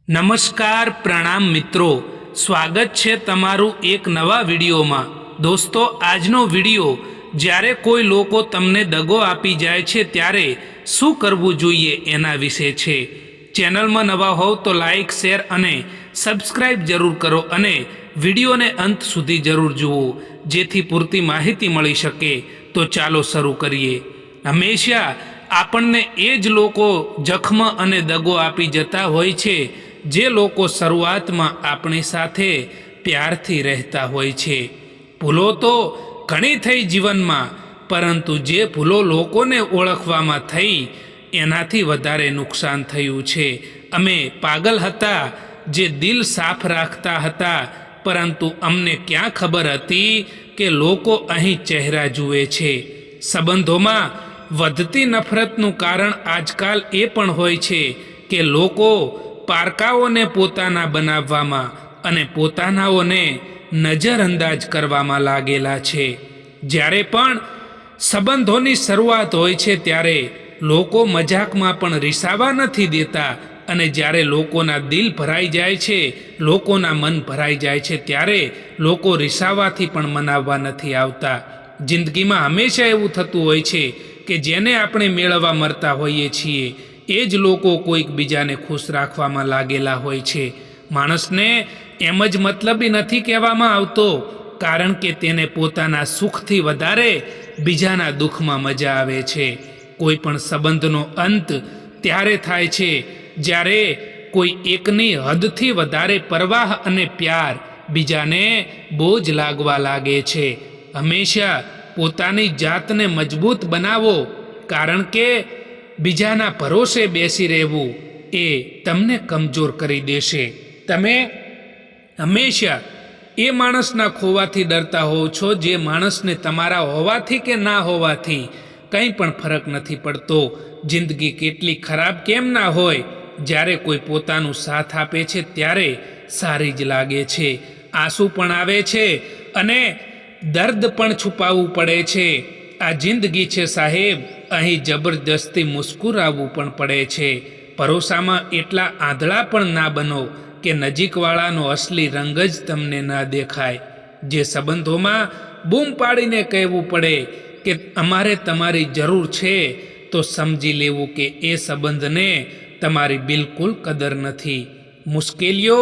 નમસ્કાર પ્રણામ મિત્રો, સ્વાગત છે તમારું એક નવા વિડીયોમાં। દોસ્તો, આજનો વિડીયો જ્યારે કોઈ લોકો તમને દગો આપી જાય છે ત્યારે શું કરવું જોઈએ એના વિશે છે। ચેનલમાં નવા હોવ તો લાઈક, શેર અને સબસ્ક્રાઈબ જરૂર કરો અને વિડીયોને અંત સુધી જરૂર જુઓ જેથી પૂરતી માહિતી મળી શકે। તો ચાલો શરૂ કરીએ। હંમેશા આપણને એ જ લોકો જખમ અને દગો આપી જતા હોય છે જે લોકો શરૂઆતમાં આપણી સાથે પ્યારથી રહેતા હોય છે। ભૂલો તો ઘણી થઈ જીવનમાં, પરંતુ જે ભૂલો લોકોને ઓળખવામાં થઈ એનાથી વધારે નુકસાન થયું છે। અમે પાગલ હતા જે દિલ સાફ રાખતા હતા, પરંતુ અમને ક્યાં ખબર હતી કે લોકો અહીં ચહેરા જુએ છે। સંબંધોમાં વધતી નફરતનું કારણ આજકાલ એ પણ હોય છે કે લોકો પારકાઓને પોતાના બનાવવામાં અને પોતાનાઓને નજરઅંદાજ કરવામાં લાગેલા છે। જ્યારે પણ સંબંધોની શરૂઆત હોય છે ત્યારે લોકો મજાકમાં પણ રિસાવા નથી દેતા, અને જ્યારે લોકોના દિલ ભરાઈ જાય છે, લોકોના મન ભરાઈ જાય છે, ત્યારે લોકો રિસાવાથી પણ મનાવવા નથી આવતા। જિંદગીમાં હંમેશા એવું થતું હોય છે કે જેને આપણે મેળવવા મરતા હોઈએ છીએ એ જ લોકો કોઈક બીજાને ખુશ રાખવામાં લાગેલા હોય છે। માણસને એમ જ મતલબી નથી કહેવામાં આવતો, કારણ કે તેને પોતાના સુખથી વધારે બીજાના દુઃખમાં મજા આવે છે। કોઈ પણ સંબંધનો અંત ત્યારે થાય છે જ્યારે કોઈ એકની હદથી વધારે પરવાહ અને પ્યાર બીજાને બોજ લાગવા લાગે છે। હંમેશા પોતાની જાતને મજબૂત બનાવો, કારણ કે બીજાના ભરોસે બેસી રહેવું એ તમને કમજોર કરી દેશે। તમે હંમેશા એ માણસના ખોવાથી ડરતા હોવ છો જે માણસને તમારા હોવાથી કે ના હોવાથી કંઈ પણ ફરક નથી પડતો। જિંદગી કેટલી ખરાબ કેમ ના હોય, જ્યારે કોઈ પોતાનું સાથ આપે છે ત્યારે સારી જ લાગે છે। આંસુ પણ આવે છે અને દર્દ પણ છુપાવવું પડે છે। આ જિંદગી છે સાહેબ, અહીં જબરદસ્તી મુસ્કુરાવવું પણ પડે છે। ભરોસામાં એટલા આંધળા પણ ના બનો કે નજીકવાળાનો અસલી રંગ જ તમને ના દેખાય। જે સંબંધોમાં બૂમ પાડીને કહેવું પડે કે અમારે તમારી જરૂર છે, તો સમજી લેવું કે એ સંબંધને તમારી બિલકુલ કદર નથી। મુશ્કેલીઓ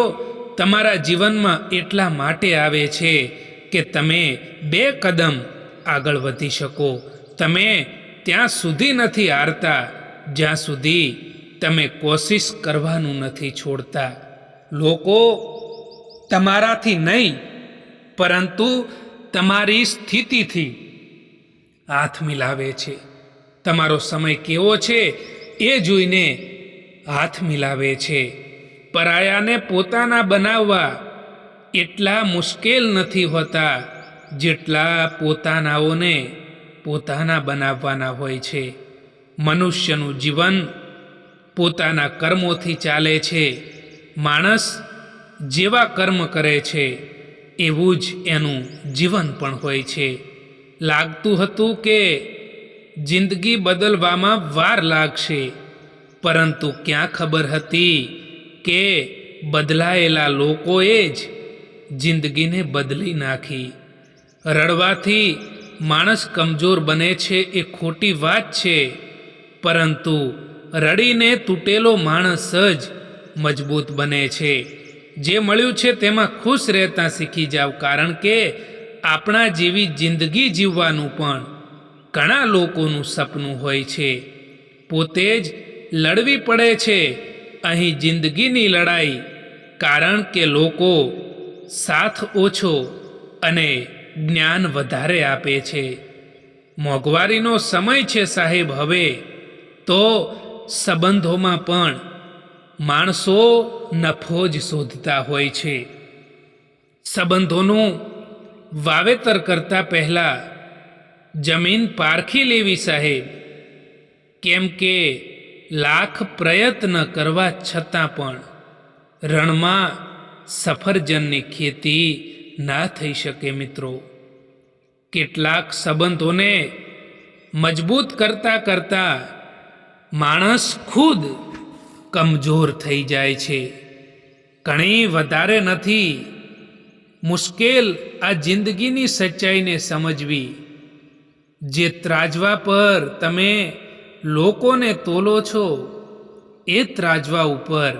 તમારા જીવનમાં એટલા માટે આવે છે કે તમે 2 કદમ આગળ વધી શકો। તમે ત્યાં સુધી નથી હારતા જ્યાં સુધી તમે કોશિશ કરવાનું નથી છોડતા। લોકો તમારાથી નહીં, પરંતુ તમારી સ્થિતિથી હાથ મિલાવે છે। તમારો સમય કેવો છે એ જોઈને હાથ મિલાવે છે। પરાયાને પોતાના બનાવવા એટલા મુશ્કેલ નથી હોતા જેટલા પોતાનાઓને પોતાના બનાવવાના હોય છે। મનુષ્યનું જીવન પોતાના કર્મોથી ચાલે છે। માણસ જેવા કર્મ કરે છે એવું જ એનું જીવન પણ હોય છે। લાગતું હતું કે જિંદગી બદલવામાં વાર લાગશે, પરંતુ ક્યાં ખબર હતી કે બદલાયેલા લોકોએ જ જિંદગીને બદલી નાખી। રડવાથી માણસ કમજોર બને છે એ ખોટી વાત છે, પરંતુ રડીને તૂટેલો માણસ જ મજબૂત બને છે। જે મળ્યું છે તેમાં ખુશ રહેતા શીખી જાવ, કારણ કે આપણા જેવી જિંદગી જીવવાનું પણ ઘણા લોકોનું સપનું હોય છે। પોતે જ લડવી પડે છે અહીં જિંદગીની લડાઈ, કારણ કે લોકો સાથ ઓછો અને જ્ઞાન વધારે આપે છે। મોંઘવારીનો સમય છે સાહેબ હવે, તો સંબંધોમાં પણ માણસો નફો જ શોધતા હોય છે। સંબંધોનું વાવેતર કરતા પહેલા જમીન પારખી લેવી સાહેબ, કેમ કે લાખ પ્રયત્ન કરવા છતાં પણ રણમાં સફરજનની ખેતી ના થઈ શકે મિત્રો। કેટલાક સંબંધોને મજબૂત કરતા કરતા માણસ ખુદ કમજોર થઈ જાય છે। ઘણી વધારે નથી મુશ્કેલ આ જિંદગીની સચ્ચાઈને સમજવી. જે ત્રાજવા પર તમે લોકોને તોલો છો એ ત્રાજવા ઉપર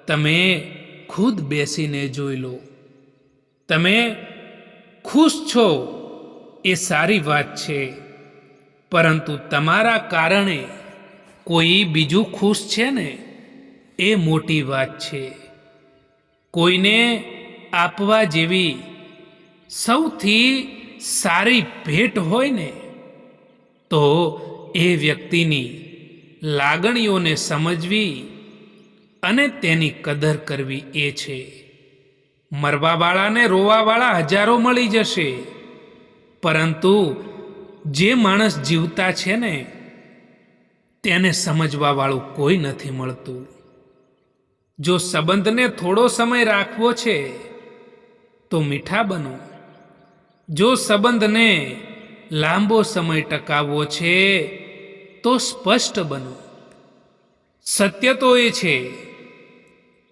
તમે ખુદ બેસીને જોઈ લો. તમે ખુશ છો એ સારી વાત છે, પરંતુ તમારા કારણે કોઈ બીજું ખુશ છે ને એ મોટી વાત છે. કોઈને આપવા જેવી સૌથી સારી ભેટ હોય ને તો એ વ્યક્તિની લાગણીઓને સમજવી અને તેની કદર કરવી એ છે. મરવાવાળાને રોવાવાળા હજારો મળી જશે, પરંતુ જે માણસ જીવતા છે ને તેને સમજવાવાળું કોઈ નથી મળતું. જો સંબંધને થોડો સમય રાખવો છે તો મીઠા બનો. જો સંબંધને લાંબો સમય ટકાવવો છે તો સ્પષ્ટ બનો. સત્ય તો એ છે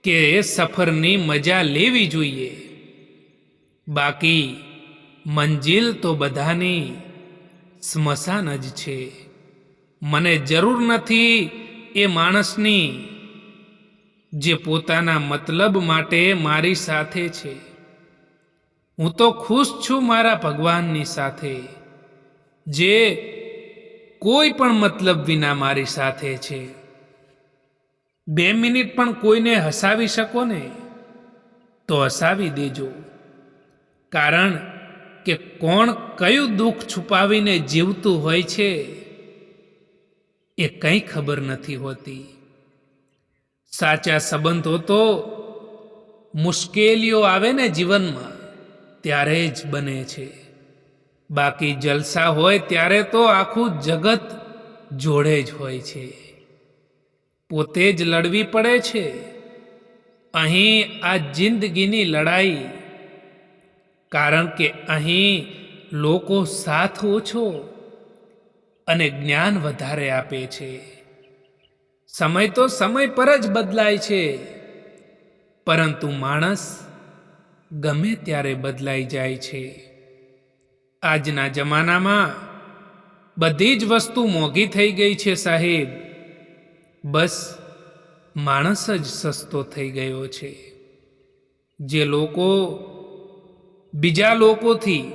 કે સફરની મજા લેવી જોઈએ, બાકી મંજિલ તો બધાની સ્મશાન જ છે. મને જરૂર નથી એ માણસની જે પોતાના મતલબ માટે મારી સાથે છે. હું તો ખુશ છું મારા ભગવાનની સાથે, જે કોઈ પણ મતલબ વિના મારી સાથે છે. 2 મિનિટ પણ કોઈને હસાવી શકો ને તો હસાવી દેજો, કારણ કે કોણ કયું દુઃખ છુપાવીને જીવતું હોય છે એ કંઈ ખબર નથી હોતી. સાચા સંબંધો તો મુશ્કેલીઓ આવે ને જીવનમાં ત્યારે જ બને છે, બાકી જલસા હોય ત્યારે તો આખું જગત જોડે જ હોય છે. પોતે જ લડવી પડે છે અહીં આ જિંદગીની લડાઈ, કારણ કે અહીં લોકો સાથ ઓછો અને જ્ઞાન વધારે આપે છે. સમય તો સમય પર જ બદલાય છે, પરંતુ માણસ ગમે ત્યારે બદલાઈ જાય છે. આજના જમાનામાં બધી જ વસ્તુ મોંઘી થઈ ગઈ છે સાહેબ, બસ માણસ જ સસ્તો થઈ ગયો છે. જે લોકો બીજા લોકોથી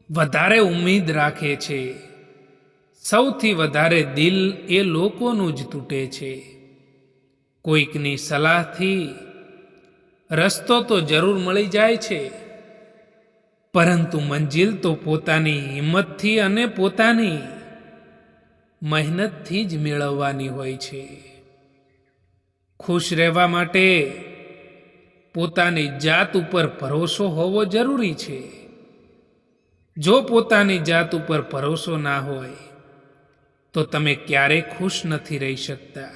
વધારે ઉમ્મીદ રાખે છે, સૌથી વધારે દિલ એ લોકોનું જ તૂટે છે. કોઈકની સલાહથી રસ્તો તો જરૂર મળી જાય છે, પરંતુ મંજિલ તો પોતાની હિંમતથી અને પોતાની મહેનતથી જ મેળવવાની હોય છે. ખુશ રહેવા માટે પોતાની જાત ઉપર ભરોસો હોવો જરૂરી છે. જો પોતાની જાત ઉપર ભરોસો ના હોય તો તમે ક્યારેય ખુશ નથી રહી શકતા.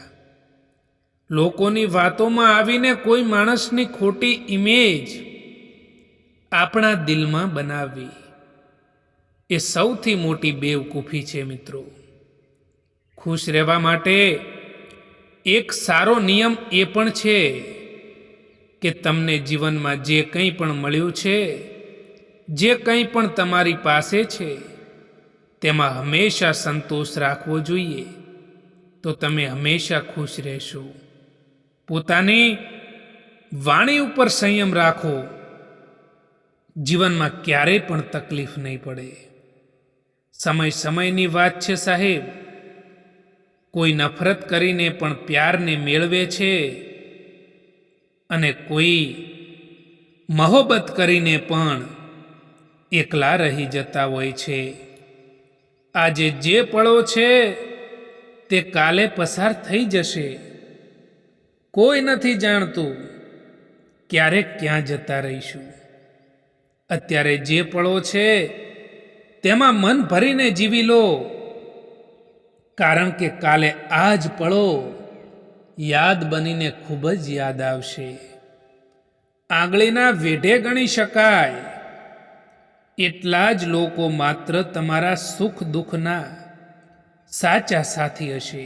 લોકોની વાતોમાં આવીને કોઈ માણસની ખોટી ઇમેજ આપણા દિલમાં બનાવવી એ સૌથી મોટી બેવકૂફી છે મિત્રો. ખુશ રહેવા માટે એક સારો નિયમ એ પણ છે કે તમને જીવનમાં જે કંઈ પણ મળ્યું છે, જે કંઈ પણ તમારી પાસે છે, તેમાં હંમેશા સંતોષ રાખવો જોઈએ, તો તમે હંમેશા ખુશ રહેશો. પોતાની વાણી ઉપર સંયમ રાખો, જીવનમાં ક્યારેય પણ તકલીફ નહીં પડે. સમય સમયની વાત છે સાહેબ. કોઈ નફરત કરીને પણ પ્યારને મેળવે છે અને કોઈ મહોબત કરીને પણ એકલા રહી જતા હોય છે. આજે જે પળો છે તે કાલે પસાર થઈ જશે. કોઈ નથી જાણતું ક્યારેક ક્યાં જતા રહીશું. અત્યારે જે પળો છે તેમાં મન ભરીને જીવી લો, કારણ કે કાલે આ જ પળો યાદ બનીને ખૂબ જ યાદ આવશે. આંગળીના વેઢે ગણી શકાય એટલા જ લોકો માત્ર તમારા સુખ દુઃખના સાચા સાથી હશે.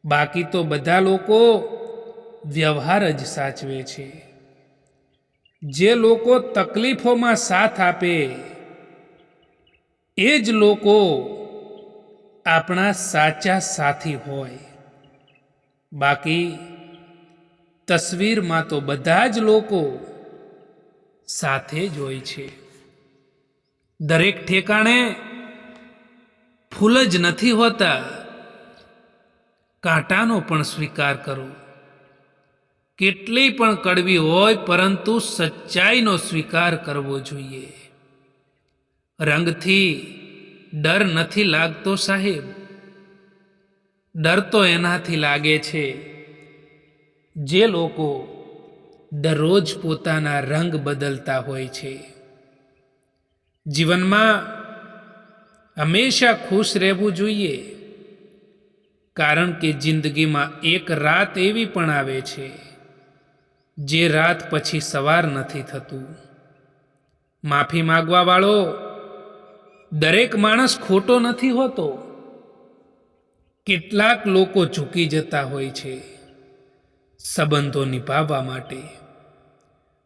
બાકી તો બધા લોકો વ્યવહાર જ સાચવે છે. જે લોકો તકલીફોમાં સાથ આપે એ જ લોકો આપણા સાચા સાથી હોય. બાકી તસવીરમાં તો બધા જ લોકો સાથે જ હોય છે. દરેક ઠેકાણે ફૂલ જ નથી હોતા. કાંટાનો પણ સ્વીકાર કરો. કેટલી પણ કડવી હોય પરંતુ સચ્ચાઈનો સ્વીકાર કરવો જોઈએ. રંગથી ડર નથી લાગતો સાહેબ. ડર તો એનાથી લાગે છે જે લોકો દરરોજ પોતાના રંગ બદલતા હોય છે. જીવનમાં હંમેશા ખુશ રહેવું જોઈએ, કારણ કે જિંદગીમાં એક રાત એવી પણ આવે છે જે રાત પછી સવાર નથી થતું. માફી માગવા વાળો દરેક માણસ ખોટો નથી હોતો. કેટલાક લોકો ઝૂકી જતા હોય છે સંબંધો નિભાવવા માટે.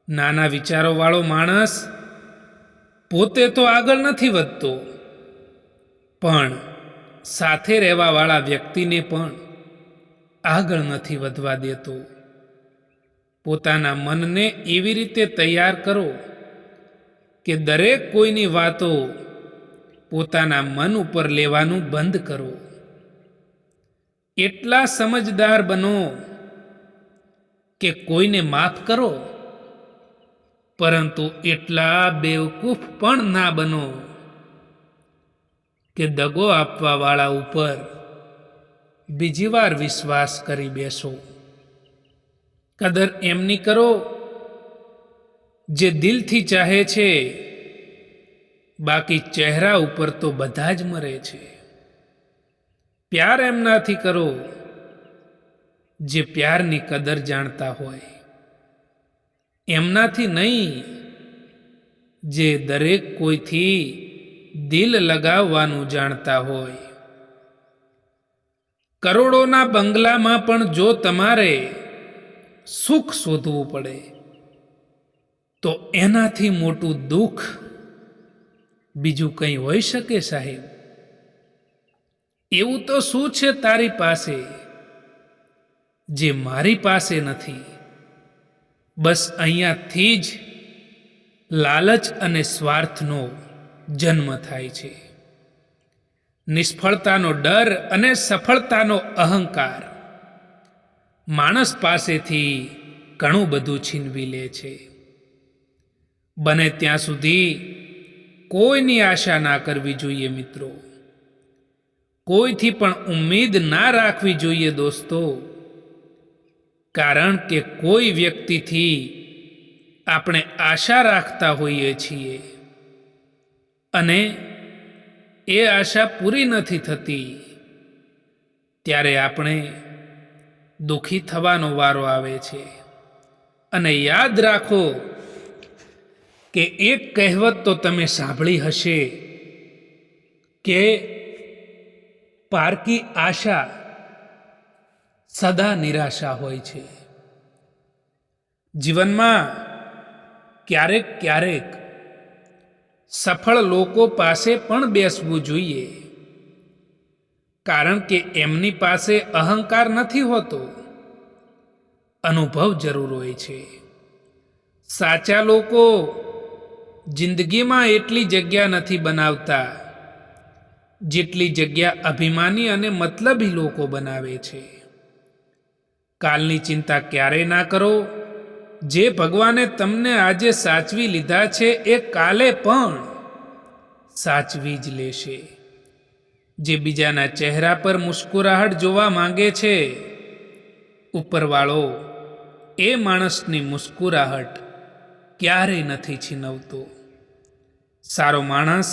નાના વિચારો વાળો માણસ પોતે તો આગળ નથી વધતો, પણ સાથે રહેવા વાળા વ્યક્તિને પણ આગળ નથી વધવા દેતો. પોતાના મનને એવી રીતે તૈયાર કરો કે દરેક કોઈની વાતો પોતાના મન ઉપર લેવાનું બંધ કરો. એટલા સમજદાર બનો કે કોઈને માફ કરો, પરંતુ એટલા બેવકૂફ પણ ના બનો કે દગો આપવા વાળા ઉપર બીજી વાર વિશ્વાસ કરી બેસો. કદર એમની કરો જે દિલથી ચાહે છે, બાકી ચહેરા ઉપર તો બધા જ મરે છે. પ્યાર એમનાથી કરો જે પ્યારની કદર જાણતા હોય, એમનાથી નહીં જે દરેક કોઈથી દિલ લગાવવાનું જાણતા હોય. કરોડોના બંગલામાં પણ જો તમારે સુખ શોધવું પડે તો એનાથી મોટું દુઃખ બીજું કંઈ હોઈ શકે સાહેબ? એવું તો શું છે તારી પાસે જે મારી પાસે નથી? બસ અહીંયાથી જ લાલચ અને સ્વાર્થનો જન્મ થાય છે. નિષ્ફળતાનો ડર અને સફળતાનો અહંકાર માણસ પાસેથી ઘણું બધું છીનવી લે છે. બને ત્યાં સુધી કોઈની આશા ના કરવી જોઈએ મિત્રો. કોઈથી પણ ઉમ્મીદ ના રાખવી જોઈએ દોસ્તો, કારણ કે કોઈ વ્યક્તિથી આપણે આશા રાખતા હોઈએ છીએ અને એ આશા પૂરી નથી થતી, ત્યારે આપણે દુઃખી થવાનો વારો આવે છે. અને યાદ રાખો કે એક કહેવત તો તમે સાંભળી હશે કે પારકી આશા સદા નિરાશા હોય છે. જીવનમાં ક્યારેક ક્યારેક સફળ લોકો પાસે પણ બેસવું જોઈએ, કારણ કે એમની પાસે અહંકાર નથી હોતો, અનુભવ જરૂર હોય છે. સાચા લોકો જિંદગીમાં એટલી જગ્યા નથી બનાવતા જેટલી જગ્યા અભિમાની અને મતલબી લોકો બનાવે છે. કાલની ચિંતા ક્યારેય ના કરો. જે ભગવાને તમને આજે સાચવી લીધા છે એ કાલે પણ સાચવી જ લેશે. જે બીજાના ચહેરા પર મુસ્કુરાહટ જોવા માંગે છે, ઉપરવાળો એ માણસની મુસ્કુરાહટ ક્યારેય નથી છીનવતો. સારો માણસ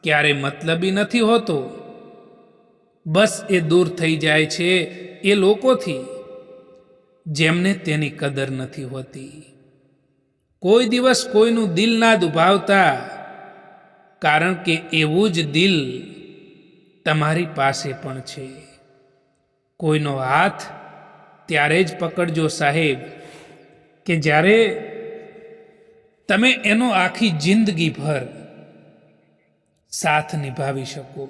ક્યારેય મતલબી નથી હોતો. બસ એ દૂર થઈ જાય છે એ લોકોથી જેમને તેની કદર નથી હોતી. કોઈ દિવસ કોઈનું દિલ ના દુભાવતા, કારણ કે એવું જ દિલ તમારી પાસે પણ છે. કોઈનો હાથ ત્યારે જ પકડજો સાહેબ કે જ્યારે તમે એનો આખી જિંદગીભર સાથ નિભાવી શકો.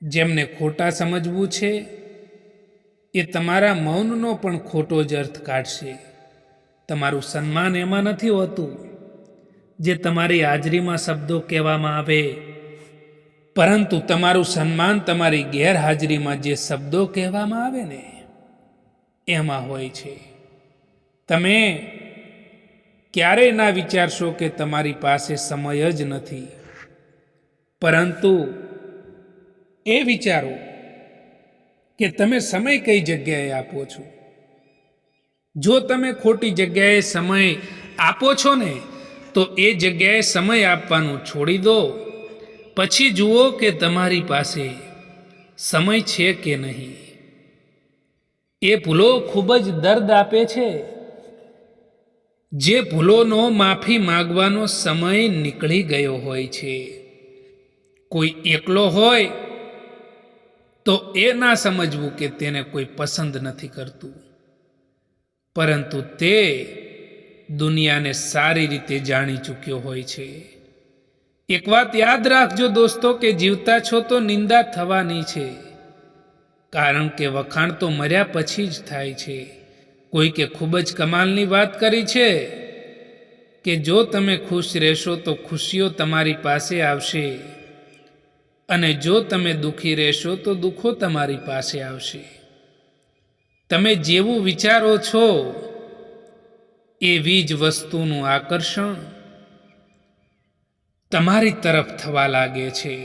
જેમને ખોટા સમજવું છે એ તમારા મૌનનો પણ ખોટો જ અર્થ કાઢશે. તમારું સન્માન એમાં નથી હોતું જે તમારી હાજરીમાં શબ્દો કહેવામાં આવે, પરંતુ તમારું સન્માન તમારી ગેરહાજરીમાં જે શબ્દો કહેવામાં આવે ને એમાં હોય છે. તમે ક્યારેય ના વિચારશો કે તમારી પાસે સમય જ નથી, પરંતુ એ વિચારો કે તમે સમય કઈ જગ્યાએ આપો છો. જો તમે ખોટી જગ્યાએ સમય આપો છો ને તો એ જગ્યાએ સમય આપવાનું છોડી દો. પછી જુઓ કે તમારી પાસે સમય છે કે નહીં. એ ભૂલો ખૂબ જ દર્દ આપે છે. જે ભૂલોનો માફી માંગવાનો સમય નીકળી ગયો હોય છે. કોઈ એકલો હોય તો એ ના સમજવું કે તેને કોઈ પસંદ નથી કરતું, પરંતુ તે દુનિયાને સારી રીતે જાણી ચૂક્યો હોય છે. એક વાત યાદ રાખજો દોસ્તો કે જીવતા છો તો નિંદા થવાની છે, કારણ કે વખાણ તો મર્યા પછી જ થાય છે. કોઈકે ખૂબ જ કમાલની વાત કરી છે કે જો તમે ખુશ રહેશો તો ખુશીઓ તમારી પાસે આવશે, અને જો તમે દુઃખી રહેશો તો દુઃખો તમારી પાસે આવશે. તમે જેવું વિચારો છો એવી જ વસ્તુનું આકર્ષણ તમારી તરફ થવા લાગે છે.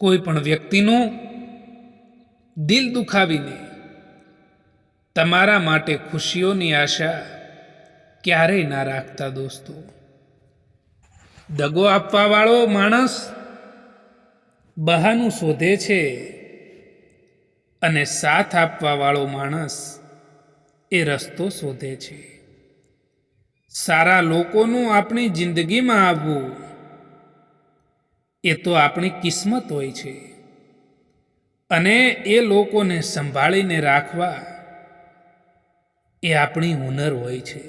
કોઈ પણ વ્યક્તિનું દિલ દુખાવીને તમારા માટે ખુશીઓની આશા ક્યારેય ના રાખતા દોસ્તો. દગો આપવાવાળો માણસ બહાનું શોધે છે, અને સાથ આપવાવાળો માણસ એ રસ્તો શોધે છે. સારા લોકોનું આપણી જિંદગીમાં આવવું એ તો આપણી કિસ્મત હોય છે, અને એ લોકોને સંભાળીને રાખવા એ આપણી હુનર હોય છે.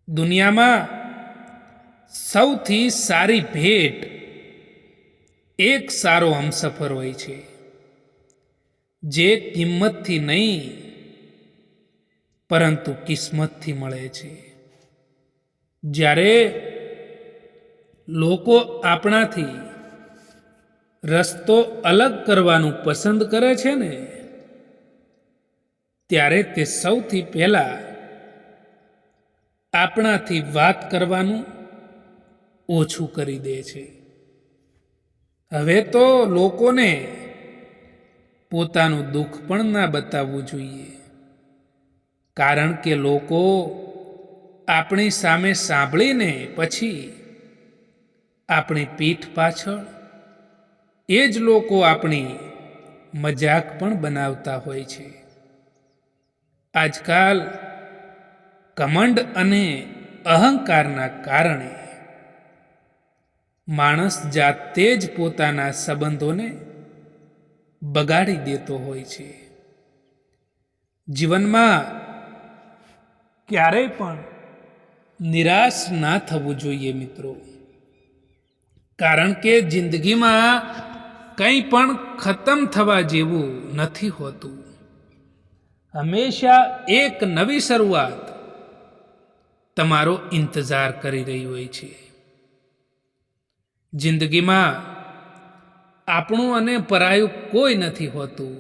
દુનિયામાં સૌથી સારી ભેટ એક સારો હમસફર હોય છે, જે કિંમતથી નહીં પરંતુ કિસ્મતથી મળે છે. જ્યારે લોકો આપણાથી રસ્તો અલગ કરવાનું પસંદ કરે છે ને ત્યારે તે સૌથી પહેલા આપણાથી વાત કરવાનું ઓછું કરી દે છે. હવે તો લોકોને પોતાનું દુઃખ પણ ના બતાવવું જોઈએ, કારણ કે લોકો આપણી સામે સાંભળીને પછી આપણી પીઠ પાછળ એ જ લોકો આપણી મજાક પણ બનાવતા હોય છે. આજકાલ કમંડ અને અહંકારના કારણે માણસ જાતે જ પોતાના સંબંધોને બગાડી દેતો હોય છે. જીવનમાં ક્યારેય પણ નિરાશ ના થવું જોઈએ મિત્રો, કારણ કે જિંદગીમાં કંઈ પણ ખતમ થવા જેવું નથી હોતું. હંમેશા એક નવી શરૂઆત તમારો ઇંતજાર કરી રહી હોય છે. જિંદગીમાં આપણું અને પરાયું કોઈ નથી હોતું.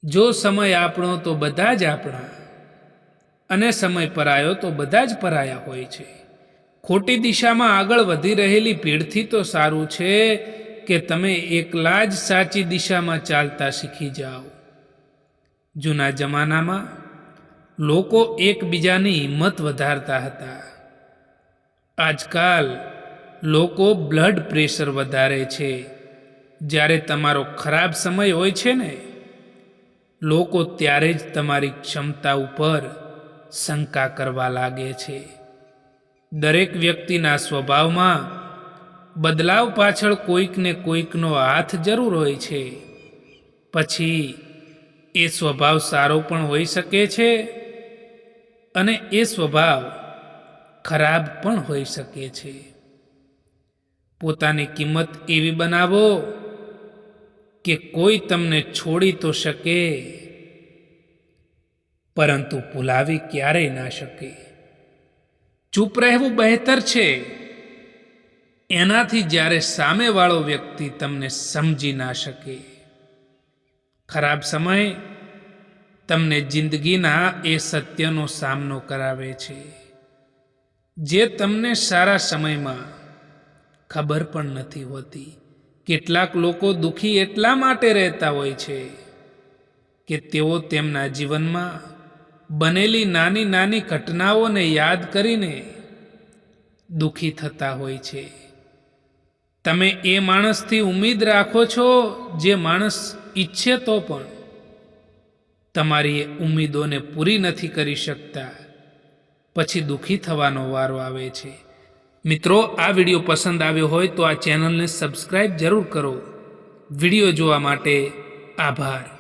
જો સમય આપણો તો બધા જ આપણા, અને સમય પરાયો તો બધા જ પરાયા હોય છે. ખોટી દિશામાં આગળ વધી રહેલી ભીડથી તો સારું છે કે તમે એકલા જ સાચી દિશામાં ચાલતા શીખી જાઓ. જૂના જમાનામાં લોકો એકબીજાની હિંમત વધારતા હતા. આજકાલ લોકો બ્લડ પ્રેશર વધારે છે. જ્યારે તમારો ખરાબ સમય હોય છે ને, લોકો ત્યારે જ તમારી ક્ષમતા ઉપર શંકા કરવા લાગે છે. દરેક વ્યક્તિના સ્વભાવમાં બદલાવ પાછળ કોઈકને કોઈકનો હાથ જરૂર હોય છે. પછી એ સ્વભાવ સારો પણ હોઈ શકે છે અને એ સ્વભાવ ખરાબ પણ હોઈ શકે છે. પોતાની કિંમત એવી બનાવો કે કોઈ તમને છોડી તો શકે પરંતુ ભૂલાવી ક્યારેય ના શકે. ચૂપ રહેવું બહેતર છે એનાથી જ્યારે સામેવાળો વ્યક્તિ તમને સમજી ના શકે. ખરાબ સમય તમને જિંદગીના એ સત્યનો સામનો કરાવે છે જે તમને સારા સમયમાં ખબર પણ નથી હોતી. કેટલાક લોકો દુઃખી એટલા માટે રહેતા હોય છે કે તેઓ તેમના જીવનમાં બનેલી નાની નાની ઘટનાઓને યાદ કરીને દુઃખી થતા હોય છે. તમે એ માણસથી ઉમ્મીદ રાખો છો જે માણસ ઈચ્છે તો પણ તમારી એ ઉમ્મીદોને પૂરી નથી કરી શકતા. પછી દુઃખી થવાનો વારો આવે છે. મિત્રો, આ વિડીયો પસંદ આવ્યો હોય તો આ ચેનલને સબસ્ક્રાઈબ જરૂર કરો. વિડીયો જોવા માટે આભાર.